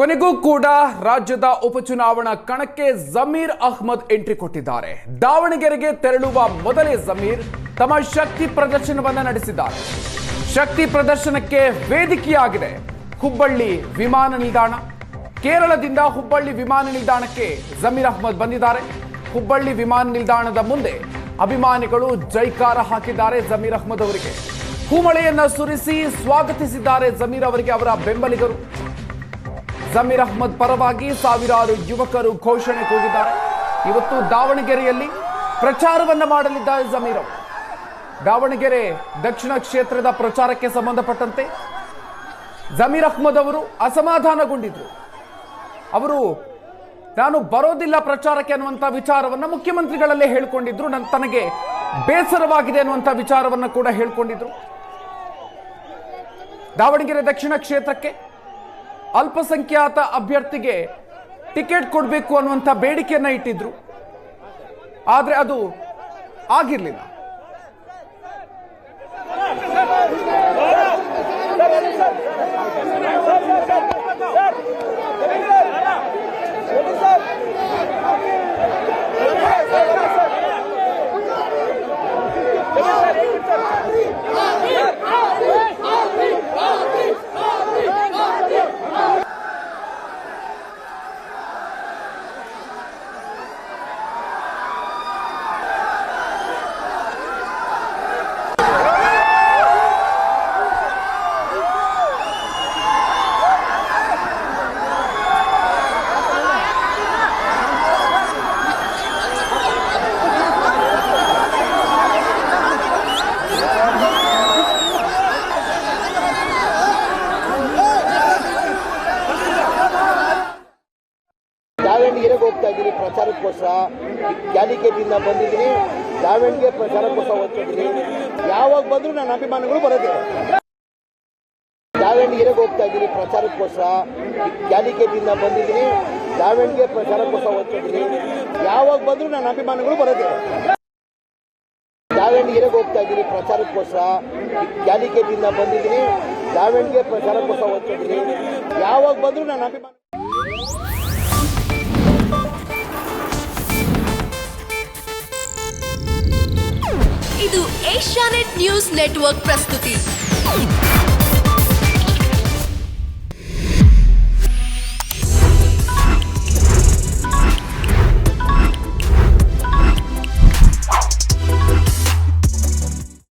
ಕೊನೆಗೂ ಕೂಡ ರಾಜ್ಯದ ಉಪಚುನಾವಣಾ ಕಣಕ್ಕೆ ಜಮೀರ್ ಅಹ್ಮದ್ ಎಂಟ್ರಿ ಕೊಟ್ಟಿದ್ದಾರೆ. ದಾವಣಗೆರೆಗೆ ತೆರಳುವ ಮೊದಲೇ ಜಮೀರ್ ತಮ್ಮ ಶಕ್ತಿ ಪ್ರದರ್ಶನವನ್ನ ನಡೆಸಿದ್ದಾರೆ. ಶಕ್ತಿ ಪ್ರದರ್ಶನಕ್ಕೆ ವೇದಿಕೆಯಾಗಿದೆ ಹುಬ್ಬಳ್ಳಿ ವಿಮಾನ ನಿಲ್ದಾಣ. ಕೇರಳದಿಂದ ಹುಬ್ಬಳ್ಳಿ ವಿಮಾನ ನಿಲ್ದಾಣಕ್ಕೆ ಜಮೀರ್ ಅಹ್ಮದ್ ಬಂದಿದ್ದಾರೆ. ಹುಬ್ಬಳ್ಳಿ ವಿಮಾನ ನಿಲ್ದಾಣದ ಮುಂದೆ ಅಭಿಮಾನಿಗಳು ಜೈಕಾರ ಹಾಕಿದ್ದಾರೆ. ಜಮೀರ್ ಅಹ್ಮದ್ ಅವರಿಗೆ ಹೂಮಳೆಯನ್ನ ಸುರಿಸಿ ಸ್ವಾಗತಿಸಿದ್ದಾರೆ. ಜಮೀರ್ ಅವರಿಗೆ ಅವರ ಬೆಂಬಲಿಗರು. ಜಮೀರ್ ಅಹ್ಮದ್ ಪರವಾಗಿ ಸಾವಿರಾರು ಯುವಕರು ಘೋಷಣೆ ಕೂಗಿದ್ದಾರೆ. ಇವತ್ತು ದಾವಣಗೆರೆಯಲ್ಲಿ ಪ್ರಚಾರವನ್ನ ಮಾಡಲಿದ್ದಾರೆ ಜಮೀರ್ ಅವರು. ದಾವಣಗೆರೆ ದಕ್ಷಿಣ ಕ್ಷೇತ್ರದ ಪ್ರಚಾರಕ್ಕೆ ಸಂಬಂಧಪಟ್ಟಂತೆ ಜಮೀರ್ ಅಹ್ಮದ್ ಅವರು ಅಸಮಾಧಾನಗೊಂಡಿದ್ರು. ಅವರು ನಾನು ಬರೋದಿಲ್ಲ ಪ್ರಚಾರಕ್ಕೆ ಅನ್ನುವಂಥ ವಿಚಾರವನ್ನ ಮುಖ್ಯಮಂತ್ರಿಗಳಲ್ಲೇ ಹೇಳ್ಕೊಂಡಿದ್ರು. ತನಗೆ ಬೇಸರವಾಗಿದೆ ಅನ್ನುವಂಥ ವಿಚಾರವನ್ನ ಕೂಡ ಹೇಳ್ಕೊಂಡಿದ್ರು. ದಾವಣಗೆರೆ ದಕ್ಷಿಣ ಕ್ಷೇತ್ರಕ್ಕೆ ಅಲ್ಪಸಂಖ್ಯಾತ ಅಭ್ಯರ್ಥಿಗೆ ಟಿಕೆಟ್ ಕೊಡಬೇಕು ಅನ್ನುವಂಥ ಬೇಡಿಕೆಯನ್ನ ಇಟ್ಟಿದ್ರು. ಆದರೆ ಅದು ಆಗಿರಲಿಲ್ಲ. ದಾವಣಗೆರೆಗೆ ಹೋಗ್ತಾ ಇದ್ದೀನಿ ಪ್ರಚಾರಕ್ಕೋಸ್ಕರ. ಕ್ಯಾಲಿಕೇಟಿಂದ ಬಂದಿದ್ದೀನಿ. ದಾವಣಗೆರೆ ಪ್ರಚಾರಕ್ಕೋಸ್ಕರ ಹೋಗ್ತಿದ್ದೀನಿ. ಯಾವಾಗ ಬಂದರೂ ನನ್ನ ಅಭಿಮಾನಿಗಳು ಬರೋದೇ. ದಾವಣಗೆರೆಗೆ ಹೋಗ್ತಾ ಇದ್ದೀನಿ ಪ್ರಚಾರಕ್ಕೋಸ್ಕರ. ಕ್ಯಾಲಿಕೇಟಿಂದ ಬಂದಿದ್ದೀನಿ. ದಾವಣಗೆರೆ ಪ್ರಚಾರಕ್ಕೋಸ್ಕರ ಹೋಗ್ತಿದ್ದೀನಿ. ಯಾವಾಗ ಬಂದರೂ ನನ್ನ ಅಭಿಮಾನಿಗಳು ಬರೋದೇ. ದಾವಣಗೆರೆಗೆ ಹೋಗ್ತಾ ಇದ್ದೀನಿ ಪ್ರಚಾರಕ್ಕೋಸ್ಕರ. ಕ್ಯಾಲಿಕೇಟಿಂದ ಬಂದಿದ್ದೀನಿ. ದಾವಣಗೆರೆ ಪ್ರಚಾರಕ್ಕೋಸ್ಕರ ಹೋಗ್ತಿದ್ದೀನಿ. ಯಾವಾಗ ಬಂದರೂ ನನ್ನ ಅಭಿಮಾನಿ. ಇದು ಏಷ್ಯಾನೆಟ್ ನ್ಯೂಸ್ ನೆಟ್ವರ್ಕ್ ಪ್ರಸ್ತುತಿ.